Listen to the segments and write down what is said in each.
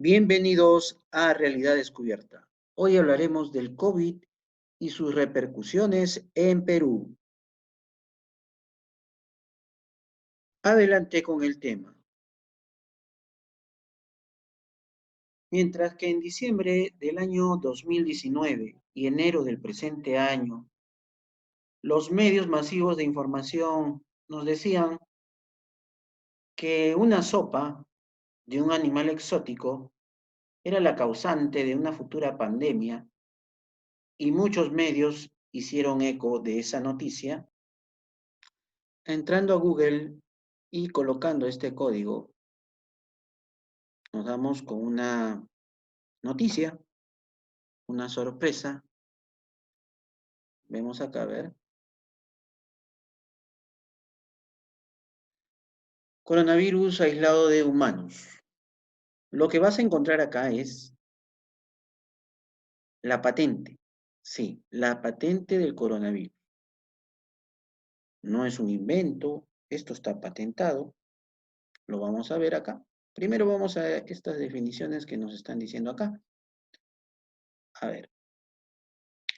Bienvenidos a Realidad Descubierta. Hoy hablaremos del COVID y sus repercusiones en Perú. Adelante con el tema. Mientras que en diciembre del año 2019 y enero del presente año, los medios masivos de información nos decían que una sopa de un animal exótico era la causante de una futura pandemia y muchos medios hicieron eco de esa noticia. Entrando a Google y colocando este código, nos damos con una noticia, una sorpresa. Vemos acá, a ver. Coronavirus aislado de humanos. Lo que vas a encontrar acá es la patente. Sí, la patente del coronavirus. No es un invento, esto está patentado. Lo vamos a ver acá. Primero vamos a estas definiciones que nos están diciendo acá. A ver,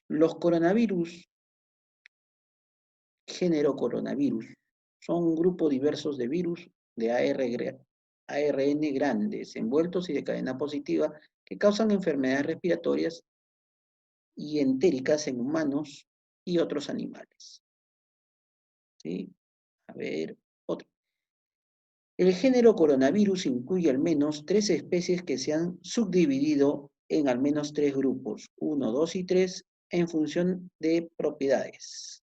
los coronavirus, género coronavirus, son un grupo diversos de virus de ARN grandes, envueltos y de cadena positiva, que causan enfermedades respiratorias y entéricas en humanos y otros animales. ¿Sí? A ver, otro. El género coronavirus incluye al menos 3 especies que se han subdividido en al menos 3 grupos, 1, 2 y 3, en función de propiedades.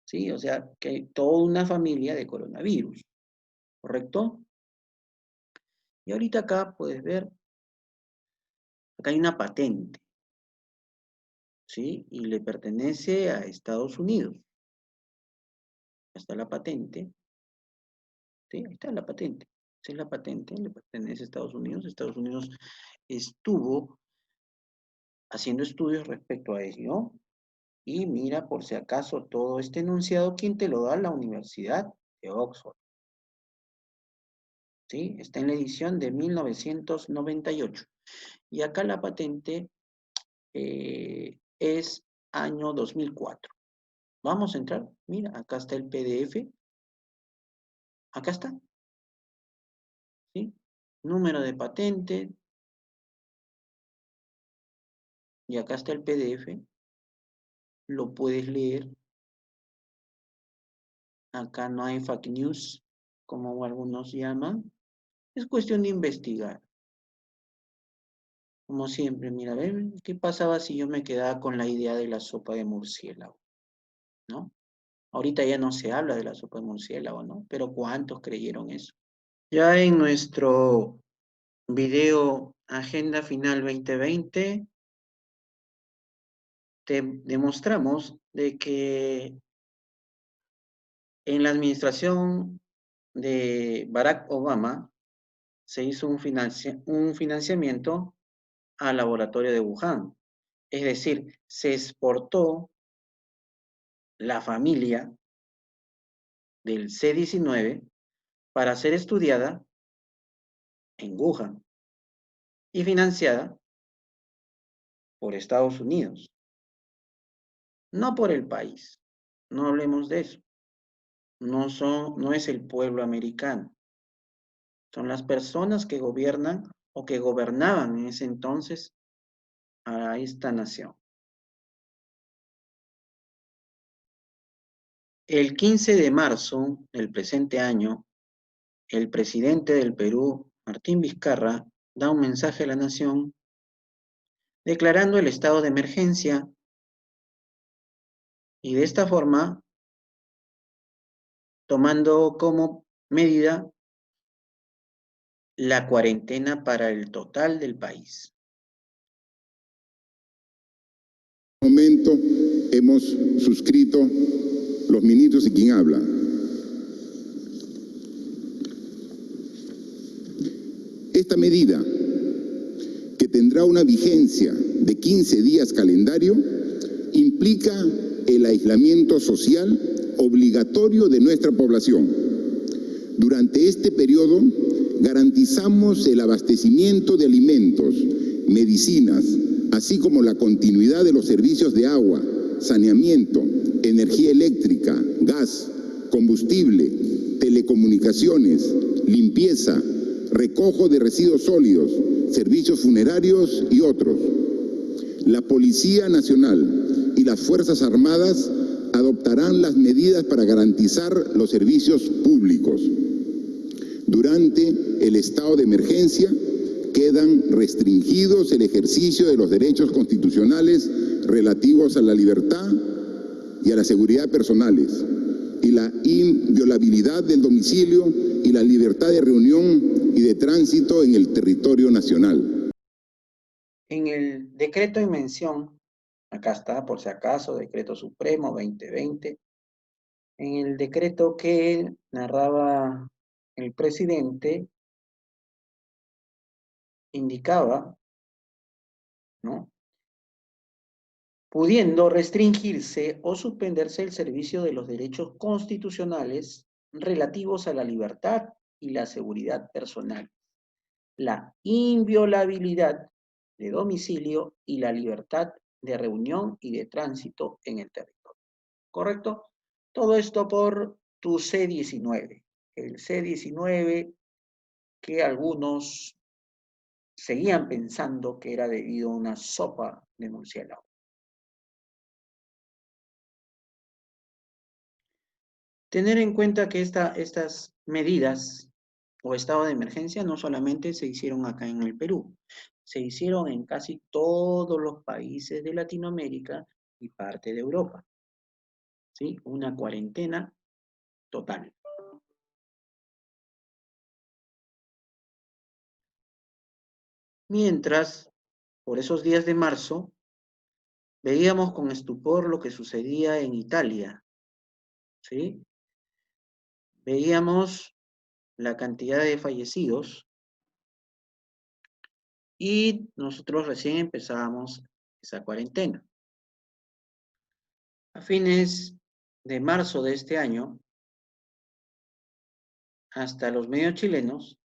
¿Sí? O sea, que hay toda una familia de coronavirus, ¿correcto? Y ahorita acá puedes ver, acá hay una patente, ¿sí? Y le pertenece a Estados Unidos. Está la patente, ¿sí? Ahí está la patente. Esa es la patente, le pertenece a Estados Unidos. Estados Unidos estuvo haciendo estudios respecto a ello. Y mira, por si acaso, todo este enunciado, ¿quién te lo da? La Universidad de Oxford. ¿Sí? Está en la edición de 1998. Y acá la patente es año 2004. Vamos a entrar. Mira, acá está el PDF. Acá está. ¿Sí? Número de patente. Y acá está el PDF. Lo puedes leer. Acá no hay fake news, como algunos llaman. Es cuestión de investigar. Como siempre, mira, a ver, ¿qué pasaba si yo me quedaba con la idea de la sopa de murciélago? ¿No? Ahorita ya no se habla de la sopa de murciélago, ¿no? Pero ¿cuántos creyeron eso? Ya en nuestro video Agenda Final 2020, te demostramos de que en la administración de Barack Obama se hizo un financiamiento al laboratorio de Wuhan. Es decir, se exportó la familia del C-19 para ser estudiada en Wuhan y financiada por Estados Unidos, no por el país. No hablemos de eso. No es el pueblo americano. Son las personas que gobiernan o que gobernaban en ese entonces a esta nación. El 15 de marzo del presente año, el presidente del Perú, Martín Vizcarra, da un mensaje a la nación declarando el estado de emergencia y de esta forma tomando como medida la cuarentena para el total del país. En este momento hemos suscrito los ministros y quien habla. Esta medida, que tendrá una vigencia de 15 días calendario, implica el aislamiento social obligatorio de nuestra población. Durante este periodo, garantizamos el abastecimiento de alimentos, medicinas, así como la continuidad de los servicios de agua, saneamiento, energía eléctrica, gas, combustible, telecomunicaciones, limpieza, recojo de residuos sólidos, servicios funerarios y otros. La Policía Nacional y las Fuerzas Armadas adoptarán las medidas para garantizar los servicios públicos. Durante el estado de emergencia quedan restringidos el ejercicio de los derechos constitucionales relativos a la libertad y a la seguridad personales, y la inviolabilidad del domicilio y la libertad de reunión y de tránsito en el territorio nacional. En el decreto en mención, acá está, por si acaso, Decreto Supremo 2020, en el decreto que narraba el presidente, indicaba, ¿no?, pudiendo restringirse o suspenderse el servicio de los derechos constitucionales relativos a la libertad y la seguridad personal, la inviolabilidad de domicilio y la libertad de reunión y de tránsito en el territorio. ¿Correcto? Todo esto por tu C-19. El C-19 que algunos seguían pensando que era debido a una sopa de murciélago. Tener en cuenta que estas medidas o estado de emergencia no solamente se hicieron acá en el Perú, se hicieron en casi todos los países de Latinoamérica y parte de Europa. ¿Sí? Una cuarentena total. Mientras, por esos días de marzo, veíamos con estupor lo que sucedía en Italia, ¿sí? Veíamos la cantidad de fallecidos y nosotros recién empezábamos esa cuarentena. A fines de marzo de este año, hasta los medios chilenos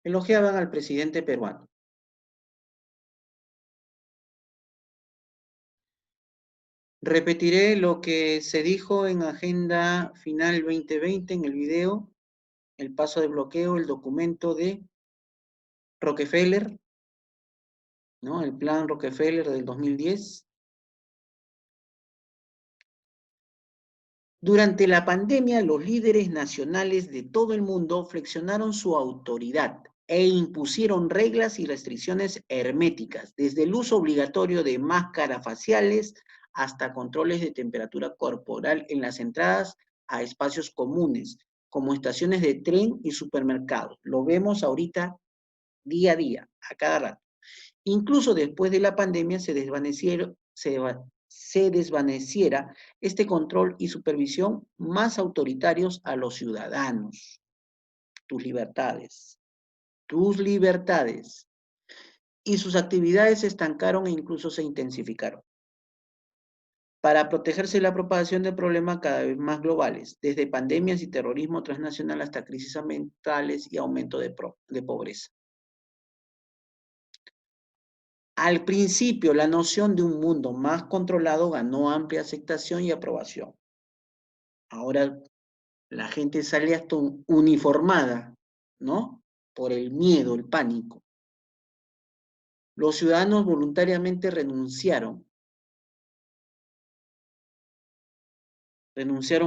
elogiaban al presidente peruano. Repetiré lo que se dijo en Agenda Final 2020 en el video, el paso de bloqueo, el documento de Rockefeller, ¿no? El plan Rockefeller del 2010. Durante la pandemia, los líderes nacionales de todo el mundo flexionaron su autoridad e impusieron reglas y restricciones herméticas, desde el uso obligatorio de máscaras faciales hasta controles de temperatura corporal en las entradas a espacios comunes, como estaciones de tren y supermercados. Lo vemos ahorita día a día, a cada rato. Incluso después de la pandemia se desvaneciera este control y supervisión más autoritarios a los ciudadanos. Tus libertades. Y sus actividades se estancaron e incluso se intensificaron. Para protegerse de la propagación de problemas cada vez más globales, desde pandemias y terrorismo transnacional hasta crisis ambientales y aumento de pobreza. Al principio, la noción de un mundo más controlado ganó amplia aceptación y aprobación. Ahora la gente sale hasta uniformada, ¿no? Por el miedo, el pánico. Los ciudadanos voluntariamente renunciaron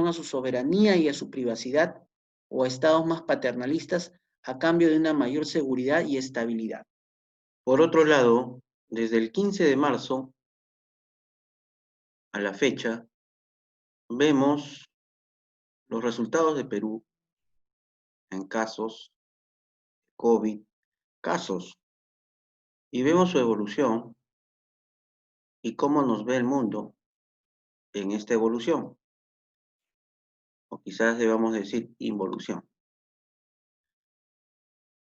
a su soberanía y a su privacidad, o a estados más paternalistas a cambio de una mayor seguridad y estabilidad. Por otro lado, desde el 15 de marzo a la fecha, vemos los resultados de Perú en casos COVID, y vemos su evolución y cómo nos ve el mundo en esta evolución, o quizás debamos decir involución.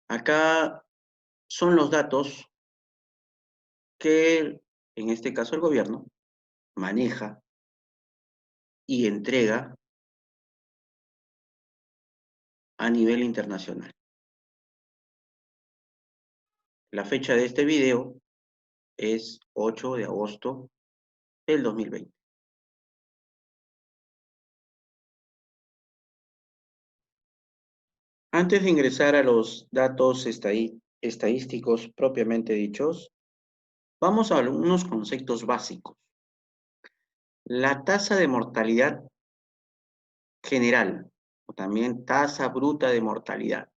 Acá son los datos que, en este caso, el gobierno maneja y entrega a nivel internacional. La fecha de este video es 8 de agosto del 2020. Antes de ingresar a los datos estadísticos propiamente dichos, vamos a algunos conceptos básicos. La tasa de mortalidad general, o también tasa bruta de mortalidad.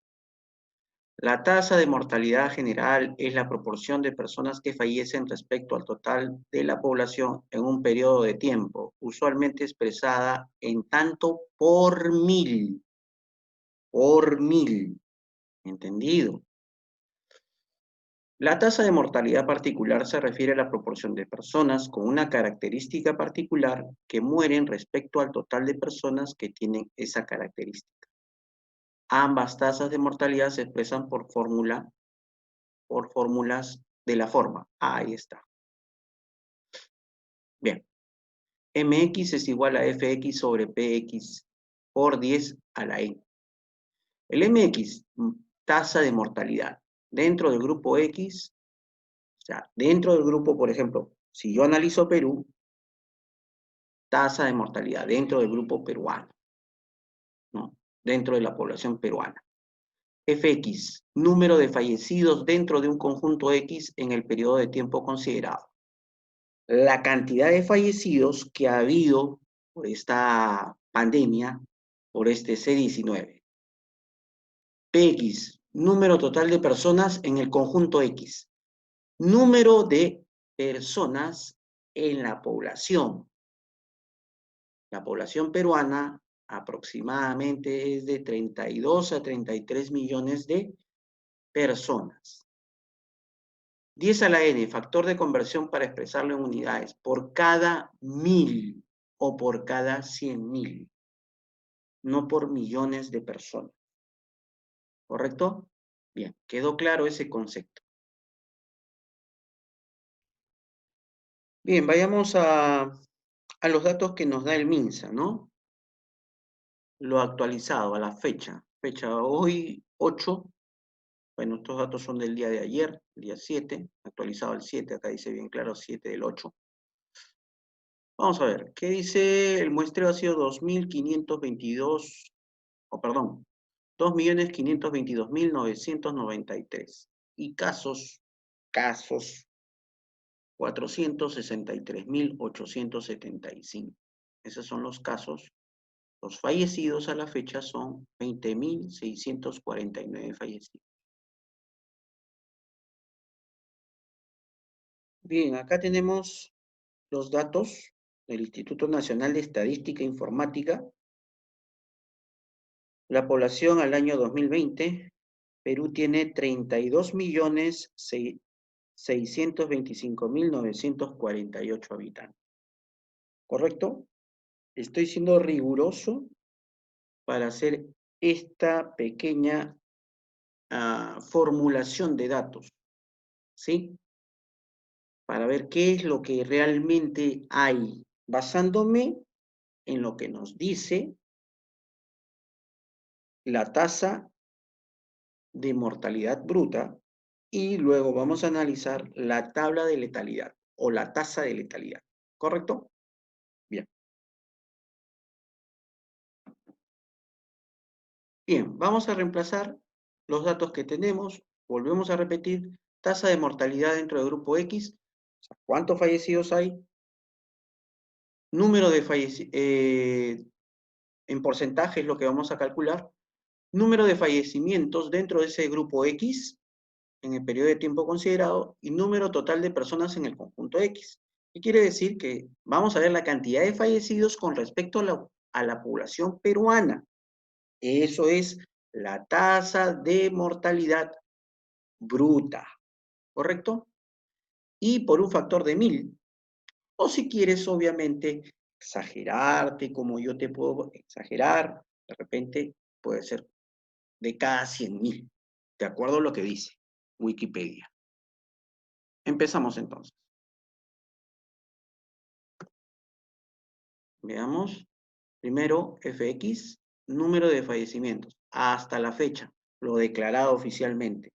La tasa de mortalidad general es la proporción de personas que fallecen respecto al total de la población en un periodo de tiempo, usualmente expresada en tanto por mil. Por mil. ¿Entendido? La tasa de mortalidad particular se refiere a la proporción de personas con una característica particular que mueren respecto al total de personas que tienen esa característica. Ambas tasas de mortalidad se expresan por fórmulas de la forma. Ahí está. Bien. Mx es igual a Fx sobre Px por 10 a la n. El Mx, tasa de mortalidad, dentro del grupo X, o sea, dentro del grupo, por ejemplo, si yo analizo Perú, tasa de mortalidad dentro del grupo peruano, ¿no? Dentro de la población peruana. Fx, número de fallecidos dentro de un conjunto X en el periodo de tiempo considerado. La cantidad de fallecidos que ha habido por esta pandemia, por este C-19. Px, número total de personas en el conjunto X. Número de personas en la población. La población peruana aproximadamente es de 32 a 33 millones de personas. 10 a la n, factor de conversión para expresarlo en unidades, por cada 1000 o por cada 100.000, no por millones de personas. ¿Correcto? Bien, quedó claro ese concepto. Bien, vayamos a los datos que nos da el MINSA, ¿no? Lo actualizado a la fecha. Fecha hoy 8. Bueno, estos datos son del día de ayer, el día 7, actualizado el 7, acá dice bien claro 7 del 8. Vamos a ver, ¿qué dice? El muestreo ha sido 2.522, perdón, 2.522.993. Y casos, 463.875. Esos son los casos. Los fallecidos a la fecha son 20.649 fallecidos. Bien, acá tenemos los datos del Instituto Nacional de Estadística e Informática. La población al año 2020, Perú tiene 32.625.948 habitantes. ¿Correcto? Estoy siendo riguroso para hacer esta pequeña formulación de datos, ¿sí? Para ver qué es lo que realmente hay, basándome en lo que nos dice la tasa de mortalidad bruta y luego vamos a analizar la tabla de letalidad o la tasa de letalidad. ¿Correcto? Bien. Bien, vamos a reemplazar los datos que tenemos. Volvemos a repetir, tasa de mortalidad dentro del grupo X. ¿Cuántos fallecidos hay? Número de fallecidos, en porcentaje es lo que vamos a calcular. Número de fallecimientos dentro de ese grupo X en el periodo de tiempo considerado y número total de personas en el conjunto X. ¿Qué quiere decir? Que vamos a ver la cantidad de fallecidos con respecto a la población peruana. Eso es la tasa de mortalidad bruta, ¿correcto? Y por un factor de 1000. O si quieres, obviamente, exagerarte como yo te puedo exagerar, de repente puede ser de cada 100.000, de acuerdo a lo que dice Wikipedia. Empezamos entonces. Veamos. Primero, Fx, número de fallecimientos, hasta la fecha, lo declarado oficialmente.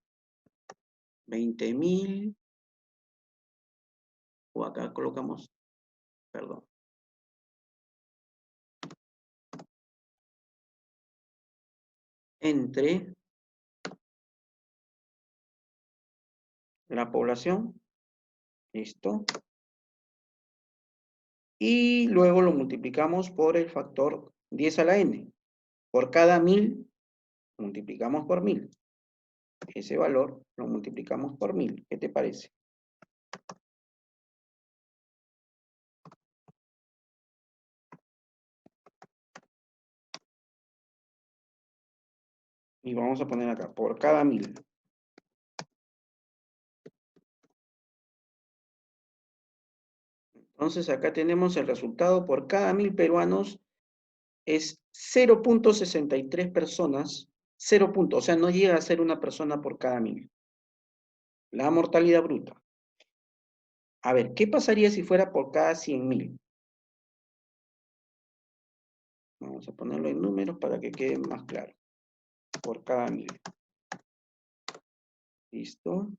20.000, o acá colocamos, perdón. Entre la población, listo. Y luego lo multiplicamos por el factor 10 a la n. Por cada 1000, multiplicamos por 1000. Ese valor lo multiplicamos por 1000. ¿Qué te parece? Y vamos a poner acá, por cada 1000. Entonces acá tenemos el resultado por cada 1000 peruanos es 0.63 personas, 0 puntos, o sea, no llega a ser una persona por cada 1000. La mortalidad bruta. A ver, ¿qué pasaría si fuera por cada 100.000? Vamos a ponerlo en números para que quede más claro. Por cada 1000. Listo.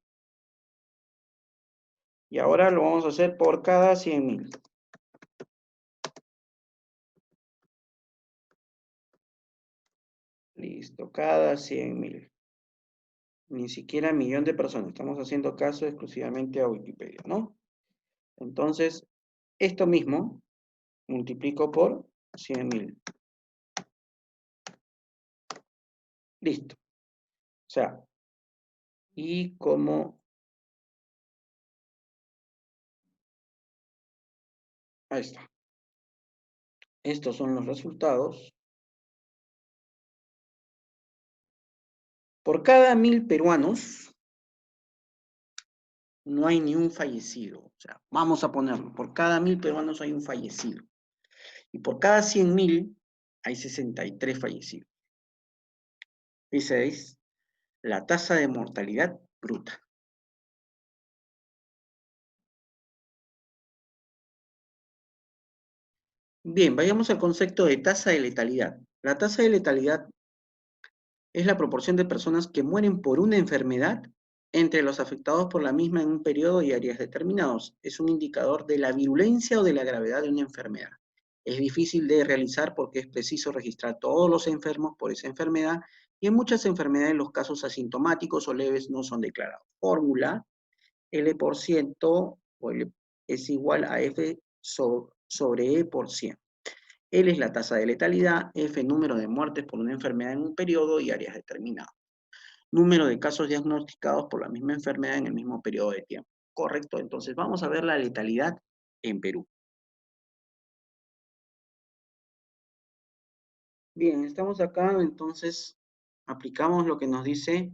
Y ahora lo vamos a hacer por cada 100.000. Listo, cada 100.000. Ni siquiera millón de personas. Estamos haciendo caso exclusivamente a Wikipedia, ¿no? Entonces, esto mismo multiplico por 100.000. Listo. O sea, y como... Ahí está. Estos son los resultados. Por cada 1000 peruanos, no hay ni un fallecido. O sea, vamos a ponerlo. Por cada 1000 peruanos hay un fallecido. Y por cada 100.000 hay 63 fallecidos. Esa es la tasa de mortalidad bruta. Bien, vayamos al concepto de tasa de letalidad. La tasa de letalidad es la proporción de personas que mueren por una enfermedad entre los afectados por la misma en un periodo y áreas determinados. Es un indicador de la virulencia o de la gravedad de una enfermedad. Es difícil de realizar porque es preciso registrar todos los enfermos por esa enfermedad y en muchas enfermedades los casos asintomáticos o leves no son declarados. Fórmula, L% o L es igual a F sobre E por 100. L es la tasa de letalidad, F número de muertes por una enfermedad en un periodo y áreas determinadas. Número de casos diagnosticados por la misma enfermedad en el mismo periodo de tiempo. Correcto, entonces vamos a ver la letalidad en Perú. Bien, estamos acá, entonces aplicamos lo que nos dice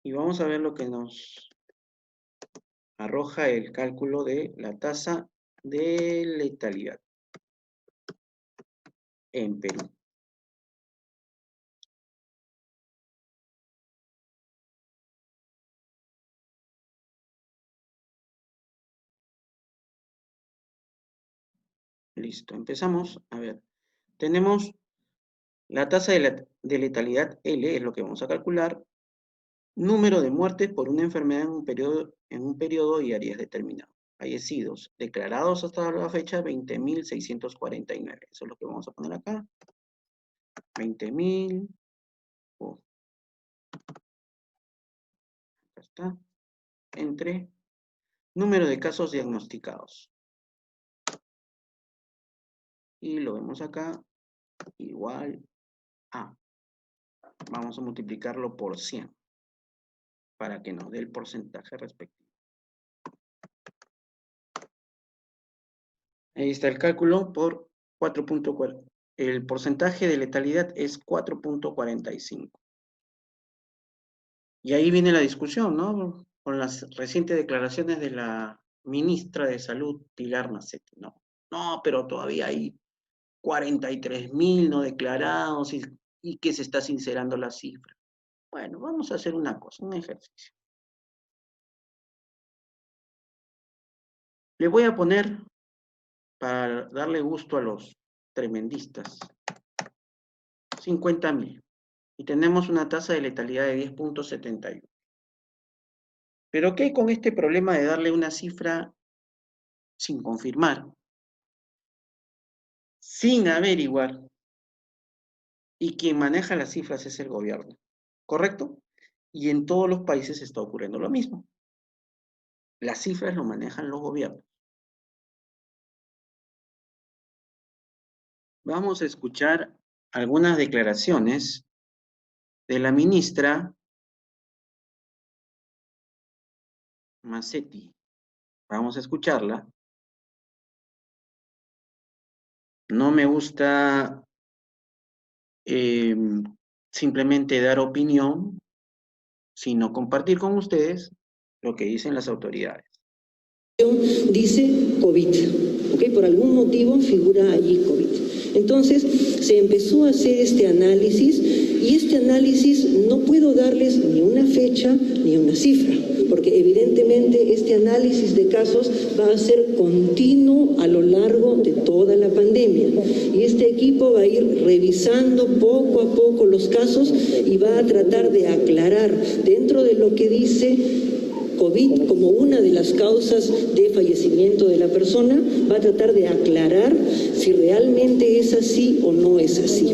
y vamos a ver lo que nos arroja el cálculo de la tasa de letalidad en Perú. Listo, empezamos. A ver, tenemos la tasa de letalidad L, es lo que vamos a calcular. Número de muertes por una enfermedad en un periodo y áreas determinadas. Fallecidos, declarados hasta la fecha, 20.649. Eso es lo que vamos a poner acá. 20.000. Oh, acá está. Entre número de casos diagnosticados. Y lo vemos acá, igual a. Vamos a multiplicarlo por 100 para que nos dé el porcentaje respectivo. Ahí está el cálculo por 4.4. El porcentaje de letalidad es 4.45. Y ahí viene la discusión, ¿no? Con las recientes declaraciones de la ministra de Salud, Pilar Macetti, ¿no? No, pero todavía hay 43.000 no declarados y que se está sincerando la cifra. Bueno, vamos a hacer una cosa, un ejercicio. Le voy a poner, para darle gusto a los tremendistas, 50.000. Y tenemos una tasa de letalidad de 10.71. Pero ¿qué hay con este problema de darle una cifra sin confirmar, sin averiguar, y quien maneja las cifras es el gobierno? ¿Correcto? Y en todos los países está ocurriendo lo mismo. Las cifras lo manejan los gobiernos. Vamos a escuchar algunas declaraciones de la ministra Masetti. Vamos a escucharla. No me gusta simplemente dar opinión, sino compartir con ustedes lo que dicen las autoridades. Dice COVID, ¿ok? Por algún motivo figura allí COVID. Entonces se empezó a hacer este análisis y este análisis no puedo darles ni una fecha ni una cifra, porque evidentemente este análisis de casos va a ser continuo a lo largo de toda la pandemia y este equipo va a ir revisando poco a poco los casos y va a tratar de aclarar dentro de lo que dice COVID como una de las causas de fallecimiento de la persona, va a tratar de aclarar si realmente es así o no es así.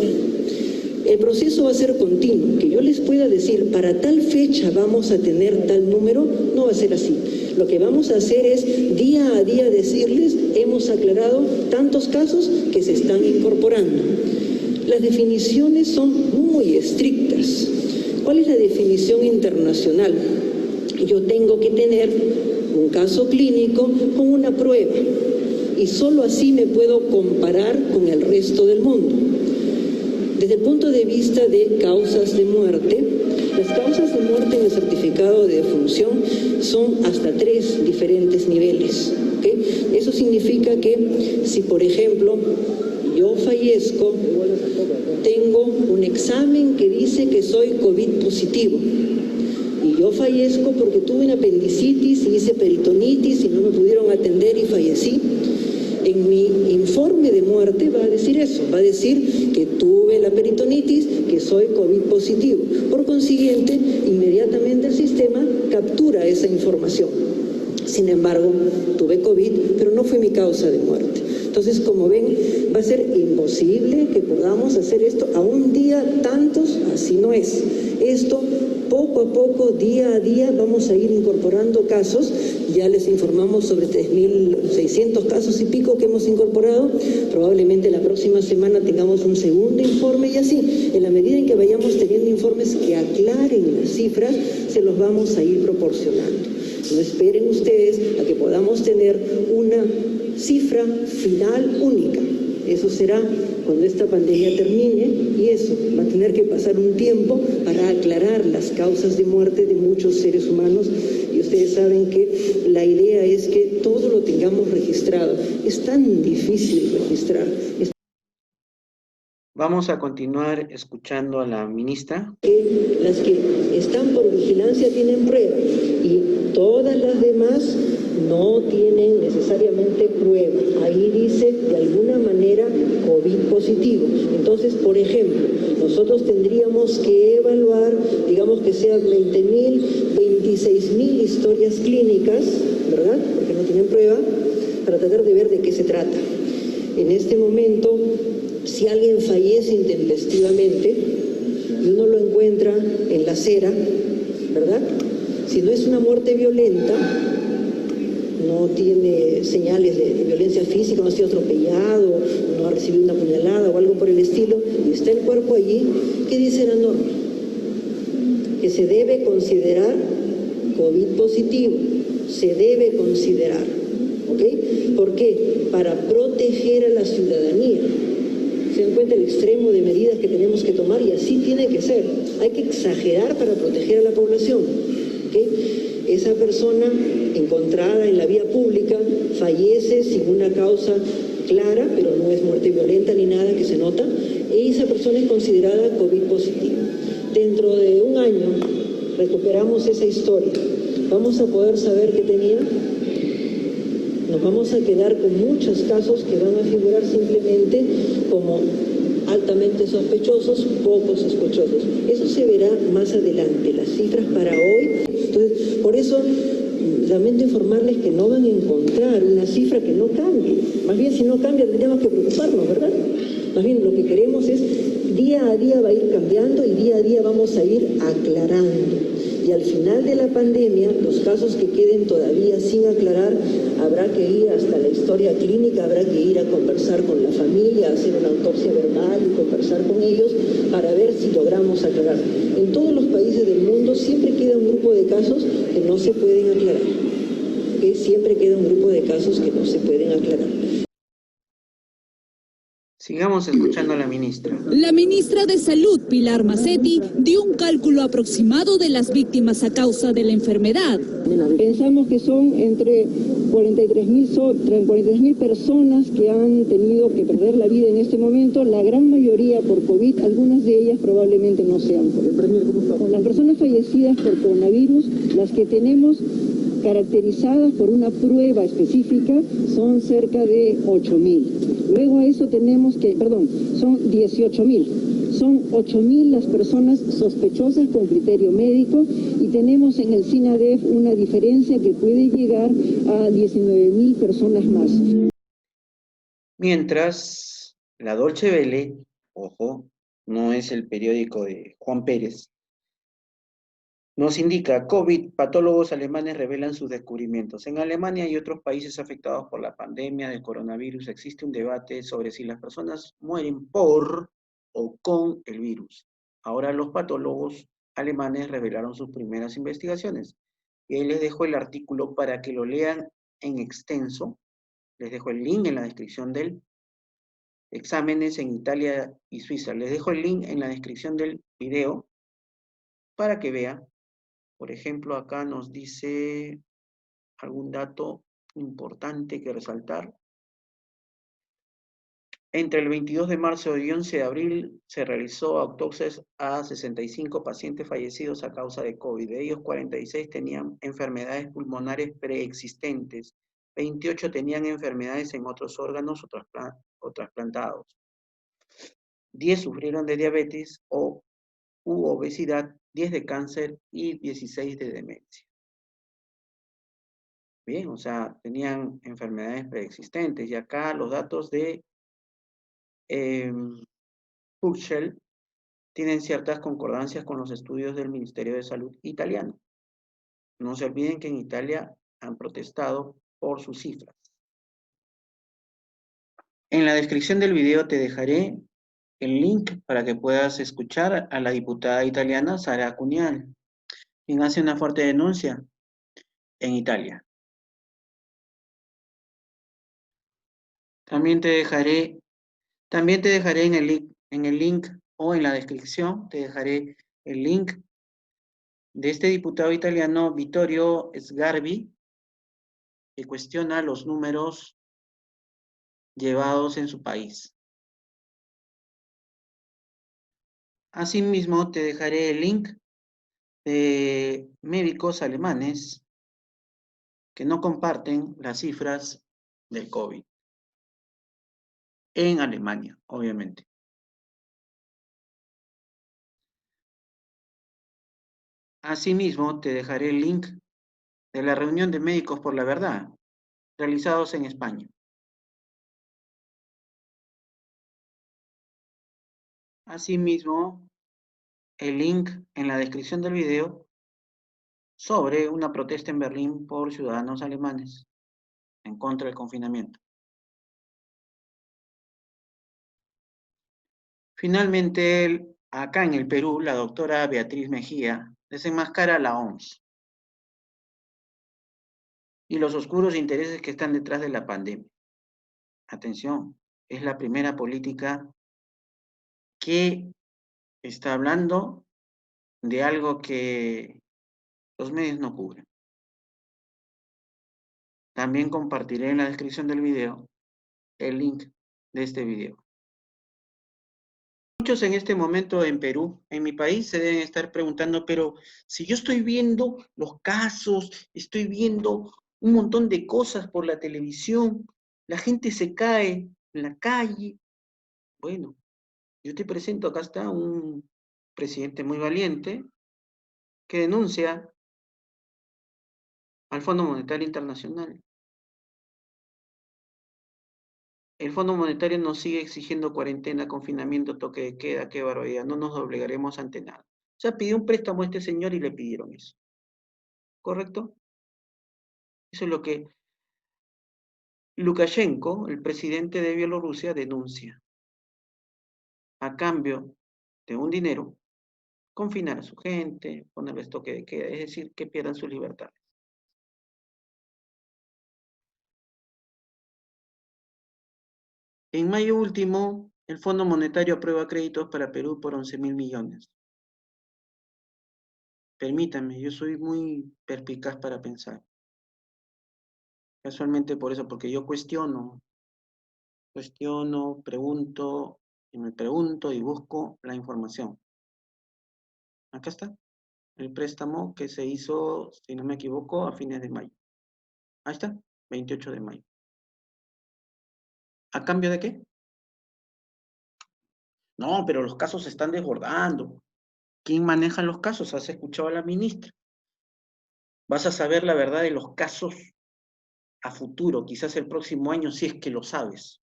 El proceso va a ser continuo, que yo les pueda decir, para tal fecha vamos a tener tal número, no va a ser así. Lo que vamos a hacer es día a día decirles, hemos aclarado tantos casos que se están incorporando. Las definiciones son muy estrictas. ¿Cuál es la definición internacional? Yo tengo que tener un caso clínico con una prueba y solo así me puedo comparar con el resto del mundo. Desde el punto de vista de causas de muerte, las causas de muerte en el certificado de defunción son hasta 3 diferentes niveles, ¿okay? Eso significa que si, por ejemplo, yo fallezco, tengo un examen que dice que soy COVID positivo. Y yo fallezco porque tuve una apendicitis y hice peritonitis y no me pudieron atender y fallecí. En mi informe de muerte va a decir eso, va a decir que tuve la peritonitis, que soy COVID positivo. Por consiguiente, inmediatamente el sistema captura esa información. Sin embargo, tuve COVID, pero no fue mi causa de muerte. Entonces, como ven, va a ser imposible que podamos hacer esto a un día tantos, así no es. Esto, poco a poco, día a día, vamos a ir incorporando casos. Ya les informamos sobre 3.600 casos y pico que hemos incorporado. Probablemente la próxima semana tengamos un segundo informe y así, en la medida en que vayamos teniendo informes que aclaren las cifras, se los vamos a ir proporcionando. No esperen ustedes a que podamos tener una cifra final única. Eso será cuando esta pandemia termine y eso va a tener que pasar un tiempo para aclarar las causas de muerte de muchos seres humanos y ustedes saben que la idea es que todo lo tengamos registrado. Es tan difícil registrar. Vamos a continuar escuchando a la ministra. Las que están por vigilancia tienen prueba y todas las demás no tienen necesariamente prueba. Ahí dice de alguna manera COVID positivo. Entonces, por ejemplo, nosotros tendríamos que evaluar, digamos que sean 20.000, 26.000 historias clínicas, ¿verdad? Porque no tienen prueba, para tratar de ver de qué se trata. En este momento, si alguien fallece intempestivamente y uno lo encuentra en la acera, ¿verdad? Si no es una muerte violenta, no tiene señales de violencia física, no ha sido atropellado, no ha recibido una puñalada o algo por el estilo, y está el cuerpo allí, ¿qué dice la norma? Que se debe considerar COVID positivo, se debe considerar, ¿ok? ¿Por qué? Para proteger a la ciudadanía. Se dan cuenta el extremo de medidas que tenemos que tomar y así tiene que ser. Hay que exagerar para proteger a la población, ¿ok? Esa persona encontrada en la vía pública fallece sin una causa clara, pero no es muerte violenta ni nada que se nota, y esa persona es considerada COVID positiva. Dentro de un año recuperamos esa historia. ¿Vamos a poder saber qué tenía? Nos vamos a quedar con muchos casos que van a figurar simplemente como altamente sospechosos, poco sospechosos. Eso se verá más adelante. Las cifras para hoy Entonces, por eso, lamento informarles que no van a encontrar una cifra que no cambie. Más bien, si no cambia, tendríamos que preocuparnos, ¿verdad? Más bien, lo que queremos es, día a día va a ir cambiando y día a día vamos a ir aclarando. Y al final de la pandemia, los casos que queden todavía sin aclarar, habrá que ir hasta la historia clínica, habrá que ir a conversar con la familia, hacer una autopsia verbal y conversar con ellos para ver si logramos aclarar. En todos los países del mundo siempre queda un grupo de casos que no se pueden aclarar. ¿Okay? Siempre queda un grupo de casos que no se pueden aclarar. Sigamos escuchando a la ministra. La ministra de Salud, Pilar Macetti, dio un cálculo aproximado de las víctimas a causa de la enfermedad. Pensamos que son entre 43.000 personas que han tenido que perder la vida en este momento, la gran mayoría por COVID, algunas de ellas probablemente no sean por el COVID. Las personas fallecidas por coronavirus, las que tenemos caracterizadas por una prueba específica, son cerca de 8.000. Luego a eso tenemos que, son 18.000. Son 8.000 las personas sospechosas con criterio médico y tenemos en el SINADEF una diferencia que puede llegar a 19.000 personas más. Mientras, la Deutsche Welle, ojo, no es el periódico de Juan Pérez, nos indica, COVID, patólogos alemanes revelan sus descubrimientos. En Alemania y otros países afectados por la pandemia del coronavirus existe un debate sobre si las personas mueren por o con el virus. Ahora los patólogos alemanes revelaron sus primeras investigaciones. Y ahí les dejo el artículo para que lo lean en extenso. Les dejo el link en la descripción del exámenes en Italia y Suiza. Les dejo el link en la descripción del video para que vean. Por ejemplo, acá nos dice algún dato importante que resaltar. Entre el 22 de marzo y 11 de abril se realizó autopsias a 65 pacientes fallecidos a causa de COVID. De ellos, 46 tenían enfermedades pulmonares preexistentes, 28 tenían enfermedades en otros órganos o trasplantados. 10 sufrieron de diabetes u obesidad, 10 de cáncer y 16 de demencia. Bien, o sea, tenían enfermedades preexistentes. Y acá los datos de Purcell tienen ciertas concordancias con los estudios del Ministerio de Salud italiano. No se olviden que en Italia han protestado por sus cifras. En la descripción del video te dejaré el link para que puedas escuchar a la diputada italiana Sara Cunial, quien hace una fuerte denuncia en Italia. También te dejaré en el link o en la descripción, te dejaré el link de este diputado italiano Vittorio Sgarbi, que cuestiona los números llevados en su país. Asimismo, te dejaré el link de médicos alemanes que no comparten las cifras del COVID en Alemania, obviamente. Asimismo, te dejaré el link de la reunión de Médicos por la Verdad, realizados en España. Asimismo, el link en la descripción del video sobre una protesta en Berlín por ciudadanos alemanes en contra del confinamiento. Finalmente, acá en el Perú, la doctora Beatriz Mejía desenmascara a la OMS y los oscuros intereses que están detrás de la pandemia. Atención, es la primera política que está hablando de algo que los medios no cubren. También compartiré en la descripción del video el link de este video. Muchos en este momento en Perú, en mi país, se deben estar preguntando, pero si yo estoy viendo los casos, estoy viendo un montón de cosas por la televisión, la gente se cae en la calle. Bueno, yo te presento, acá está un presidente muy valiente que denuncia al Fondo Monetario Internacional. El Fondo Monetario nos sigue exigiendo cuarentena, confinamiento, toque de queda, qué barbaridad, no nos doblegaremos ante nada. O sea, pidió un préstamo a este señor y le pidieron eso. ¿Correcto? Eso es lo que Lukashenko, el presidente de Bielorrusia, denuncia. A cambio de un dinero, confinar a su gente, ponerles toque de queda, es decir, que pierdan sus libertades. En mayo último, el Fondo Monetario aprueba créditos para Perú por 11.000 millones. Permítanme, yo soy muy perspicaz para pensar. Casualmente por eso, porque yo cuestiono, pregunto, y me pregunto y busco la información. Acá está, el préstamo que se hizo, si no me equivoco, a fines de mayo. Ahí está, 28 de mayo. ¿A cambio de qué? No, pero los casos se están desbordando. ¿Quién maneja los casos? ¿Has escuchado a la ministra? Vas a saber la verdad de los casos a futuro, quizás el próximo año, si es que lo sabes.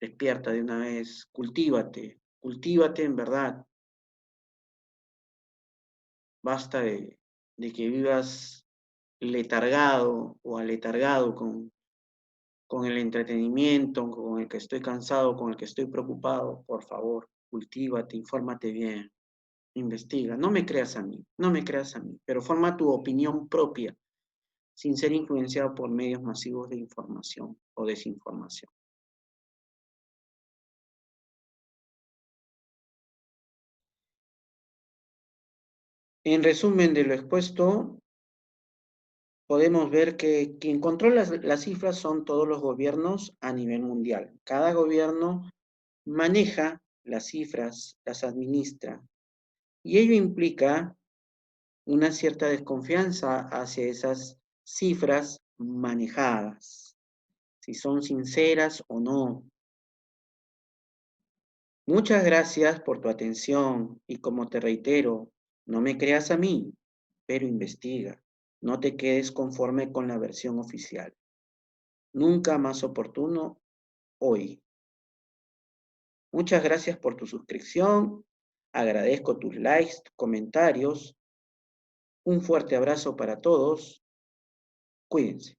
Despierta de una vez, cultívate en verdad. Basta de que vivas letargado o aletargado con el entretenimiento, con el que estoy cansado, con el que estoy preocupado. Por favor, cultívate, infórmate bien, investiga. No me creas a mí, no me creas a mí, pero forma tu opinión propia, sin ser influenciado por medios masivos de información o desinformación. En resumen de lo expuesto, podemos ver que quien controla las cifras son todos los gobiernos a nivel mundial. Cada gobierno maneja las cifras, las administra, y ello implica una cierta desconfianza hacia esas cifras manejadas, si son sinceras o no. Muchas gracias por tu atención y como te reitero, no me creas a mí, pero investiga. No te quedes conforme con la versión oficial. Nunca más oportuno hoy. Muchas gracias por tu suscripción. Agradezco tus likes, comentarios. Un fuerte abrazo para todos. Cuídense.